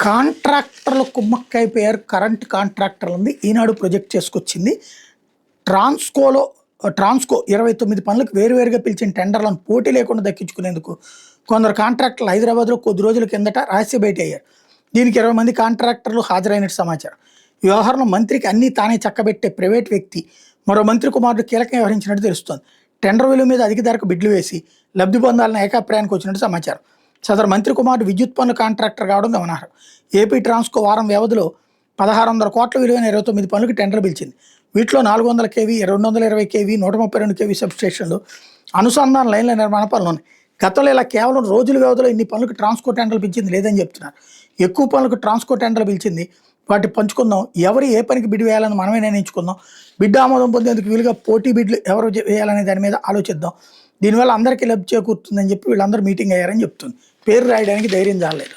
కాంట్రాక్టర్లు కుమ్మక్కైపోయారు. కరెంట్ కాంట్రాక్టర్లు ఉంది ఈనాడు ప్రొజెక్ట్ చేసుకొచ్చింది. ట్రాన్స్కోలో ట్రాన్స్కో 29 పనులకు వేరువేరుగా పిలిచిన టెండర్లను పోటీ లేకుండా దక్కించుకునేందుకు కొందరు కాంట్రాక్టర్లు హైదరాబాద్లో కొద్ది రోజుల కిందట రహస్య భేటీ అయ్యారు. దీనికి 20 మంది కాంట్రాక్టర్లు హాజరైనట్టు సమాచారం. ఈ వ్యవహారంలో మంత్రికి అన్నీ తానే చక్కబెట్టే ప్రైవేట్ వ్యక్తి మరో మంత్రి కుమారుడు కీలకంగా వ్యవహరించినట్టు తెలుస్తోంది. టెండర్ విలువ మీద అధిక ధరకు బిడ్లు వేసి లబ్ధి పొందాలని ఏకాభిప్రాయానికి వచ్చినట్టు సమాచారం. సదరు మంత్రి కుమారుడు విద్యుత్ పన్ను కాంట్రాక్టర్ కావడం గమనార్హం. ఏపీ ట్రాన్స్కో వారం వ్యవధిలో 1600 కోట్ల విలువైన 29 పనులకు టెండర్ పిలిచింది. వీటిలో 400 కేవీ, 220 కేవీ, 132 కేవీ సబ్స్టేషన్లు, అనుసంధాన లైన్ల నిర్మాణ పనులు ఉన్నాయి. గతంలో ఇలా కేవలం రోజుల వ్యవధిలో ఇన్ని పనులకు ట్రాన్స్కో టెండర్లు పిలిచింది లేదని చెప్తున్నారు. ఎక్కువ పనులకు ట్రాన్స్కో టెండర్లు పిలిచింది, వాటి పంచుకుందాం, ఎవరు ఏ పనికి బిడ్ వేయాలని మనమే నిర్ణయించుకుందాం, బిడ్ ఆమోదం పొందేందుకు వీలుగా పోటీ బిడ్లు ఎవరు వేయాలనే దాని మీద ఆలోచిద్దాం, దీనివల్ల అందరికీ లబ్ధి చేకూరుతుందని చెప్పి వీళ్ళందరూ మీటింగ్ అయ్యారని చెప్తుంది. పేరు రాయడానికి ధైర్యం చాలలేదు.